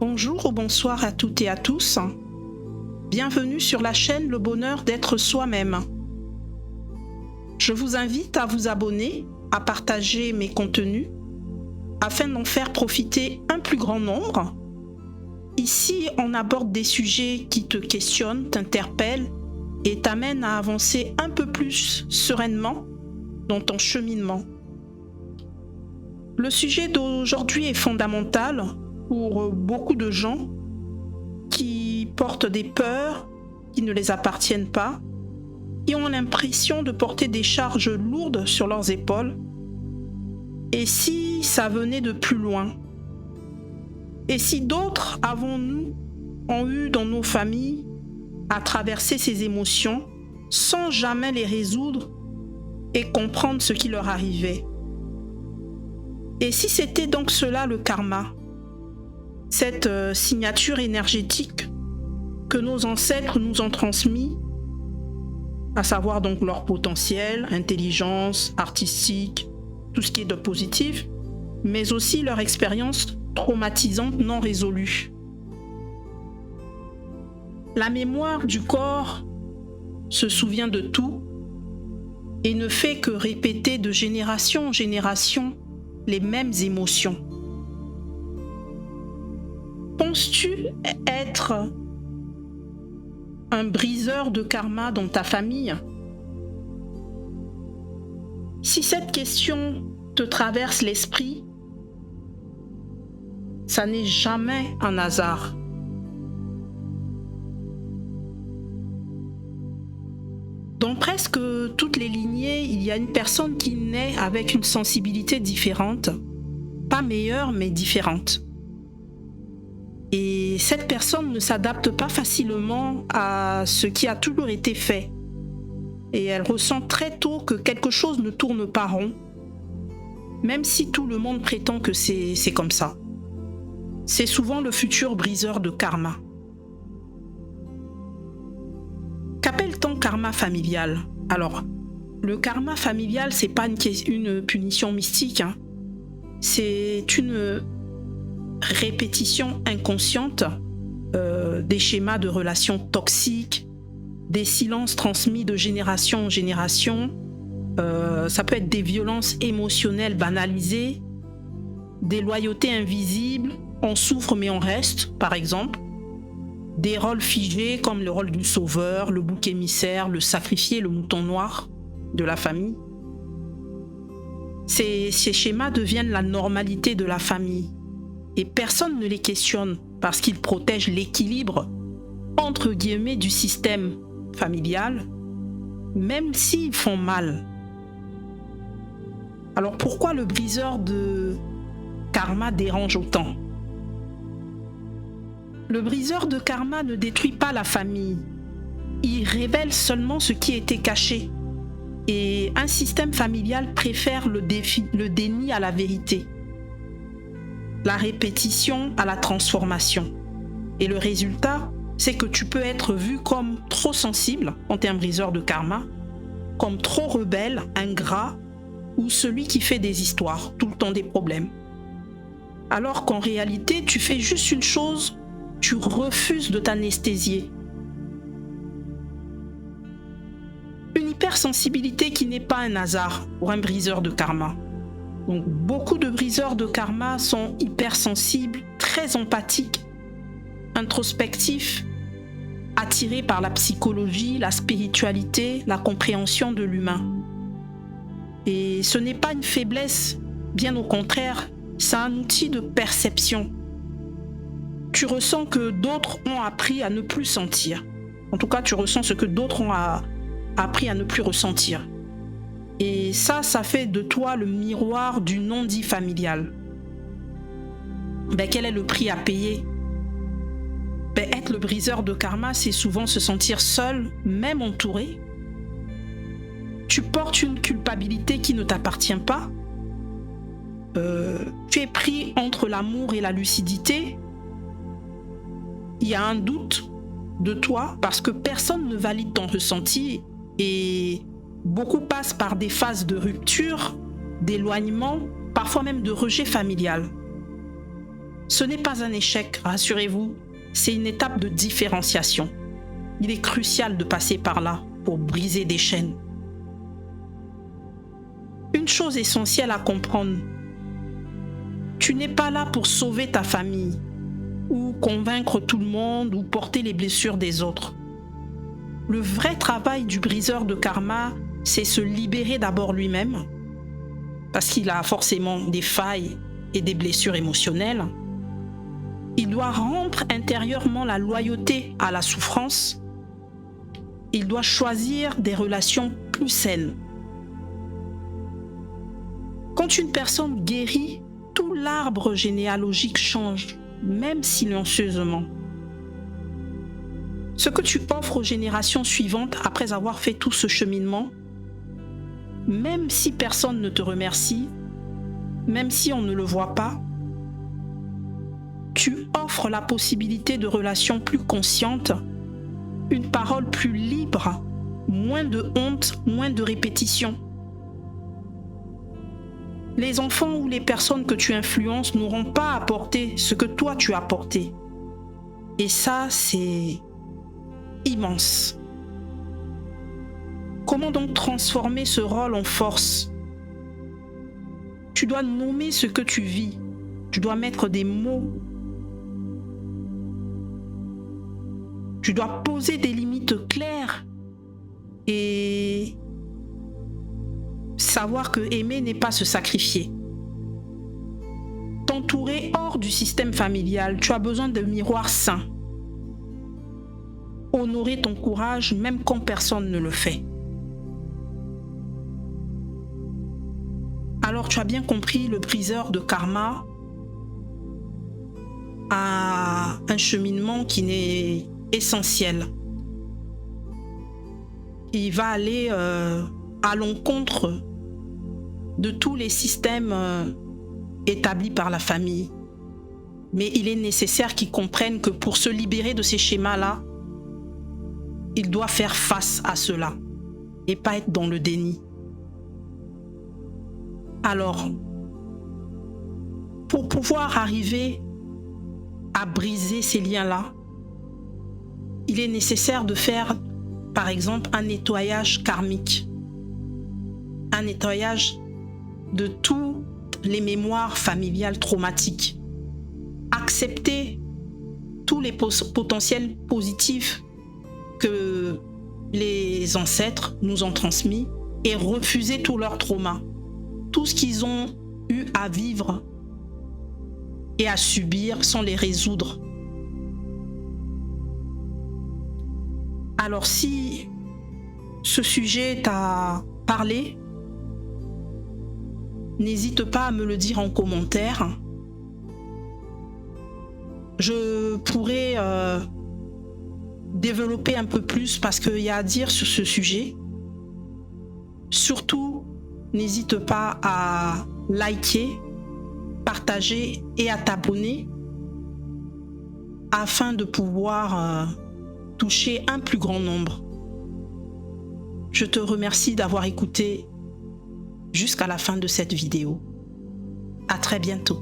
Bonjour ou bonsoir à toutes et à tous. Bienvenue sur la chaîne Le Bonheur d'être soi-même. Je vous invite à vous abonner, à partager mes contenus afin d'en faire profiter un plus grand nombre. Ici, on aborde des sujets qui te questionnent, t'interpellent et t'amènent à avancer un peu plus sereinement dans ton cheminement. Le sujet d'aujourd'hui est fondamental pour beaucoup de gens qui portent des peurs qui ne les appartiennent pas, qui ont l'impression de porter des charges lourdes sur leurs épaules. Et si ça venait de plus loin? Et si d'autres avons-nous ont eu dans nos familles à traverser ces émotions sans jamais les résoudre et comprendre ce qui leur arrivait? Et si c'était donc cela le karma, cette signature énergétique que nos ancêtres nous ont transmis, à savoir donc leur potentiel, intelligence, artistique, tout ce qui est de positif, mais aussi leur expérience traumatisante non résolue. La mémoire du corps se souvient de tout et ne fait que répéter de génération en génération les mêmes émotions. Penses-tu être un briseur de karma dans ta famille? Si cette question te traverse l'esprit, ça n'est jamais un hasard. Dans presque toutes les lignées, il y a une personne qui naît avec une sensibilité différente, pas meilleure mais différente. Et cette personne ne s'adapte pas facilement à ce qui a toujours été fait. Et elle ressent très tôt que quelque chose ne tourne pas rond, même si tout le monde prétend que c'est comme ça. C'est souvent le futur briseur de karma. Qu'appelle-t-on karma familial? Alors, le karma familial, c'est pas une punition mystique, hein. C'est une répétition inconsciente des schémas de relations toxiques, des silences transmis de génération en génération. Ça peut être des violences émotionnelles banalisées, des loyautés invisibles, on souffre mais on reste, par exemple. Des rôles figés comme le rôle du sauveur, le bouc émissaire, le sacrifié, le mouton noir de la famille. Ces schémas deviennent la normalité de la famille et personne ne les questionne parce qu'ils protègent l'équilibre entre guillemets du système familial, même s'ils font mal. Alors pourquoi le briseur de karma dérange autant? Le briseur de karma ne détruit pas la famille. Il révèle seulement ce qui était caché. Et un système familial préfère le déni à la vérité, la répétition à la transformation. Et le résultat, c'est que tu peux être vu comme trop sensible quand tu es un briseur de karma, comme trop rebelle, ingrat, ou celui qui fait des histoires, tout le temps des problèmes. Alors qu'en réalité, tu fais juste une chose, tu refuses de t'anesthésier. Une hypersensibilité qui n'est pas un hasard pour un briseur de karma. Donc, beaucoup de briseurs de karma sont hypersensibles, très empathiques, introspectifs, attirés par la psychologie, la spiritualité, la compréhension de l'humain. Et ce n'est pas une faiblesse, bien au contraire, c'est un outil de perception. Tu ressens que d'autres ont appris à ne plus sentir. En tout cas, tu ressens ce que d'autres ont appris à ne plus ressentir. Et ça fait de toi le miroir du non-dit familial. Quel est le prix à payer? Être le briseur de karma, c'est souvent se sentir seul, même entouré. Tu portes une culpabilité qui ne t'appartient pas. Tu es pris entre l'amour et la lucidité. Il y a un doute de toi parce que personne ne valide ton ressenti et beaucoup passent par des phases de rupture, d'éloignement, parfois même de rejet familial. Ce n'est pas un échec, rassurez-vous, c'est une étape de différenciation. Il est crucial de passer par là pour briser des chaînes. Une chose essentielle à comprendre, tu n'es pas là pour sauver ta famille, ou convaincre tout le monde, ou porter les blessures des autres. Le vrai travail du briseur de karma, c'est se libérer d'abord lui-même, parce qu'il a forcément des failles et des blessures émotionnelles. Il doit rompre intérieurement la loyauté à la souffrance. Il doit choisir des relations plus saines. Quand une personne guérit, tout l'arbre généalogique change, même silencieusement. Ce que tu offres aux générations suivantes après avoir fait tout ce cheminement, même si personne ne te remercie, même si on ne le voit pas, tu offres la possibilité de relations plus conscientes, une parole plus libre, moins de honte, moins de répétition. Les enfants ou les personnes que tu influences n'auront pas apporté ce que toi tu as apporté. Et ça, c'est immense. Comment donc transformer ce rôle en force? Tu dois nommer ce que tu vis. Tu dois mettre des mots. Tu dois poser des limites claires et savoir que aimer n'est pas se sacrifier. T'entourer hors du système familial, tu as besoin de miroirs sains. Honorer ton courage même quand personne ne le fait. Alors tu as bien compris, le briseur de karma a un cheminement qui n'est essentiel. Il va aller à l'encontre de tous les systèmes établis par la famille. Mais il est nécessaire qu'ils comprennent que pour se libérer de ces schémas-là, il doit faire face à cela et pas être dans le déni. Alors, pour pouvoir arriver à briser ces liens-là, il est nécessaire de faire, par exemple, un nettoyage karmique, un nettoyage de toutes les mémoires familiales traumatiques, accepter tous les potentiels positifs que les ancêtres nous ont transmis et refuser tous leurs traumas, tout ce qu'ils ont eu à vivre et à subir sans les résoudre. Alors si ce sujet t'a parlé, n'hésite pas à me le dire en commentaire. Je pourrais développer un peu plus parce qu'il y a à dire sur ce sujet. Surtout, n'hésite pas à liker, partager et à t'abonner afin de pouvoir toucher un plus grand nombre. Je te remercie d'avoir écouté jusqu'à la fin de cette vidéo. À très bientôt.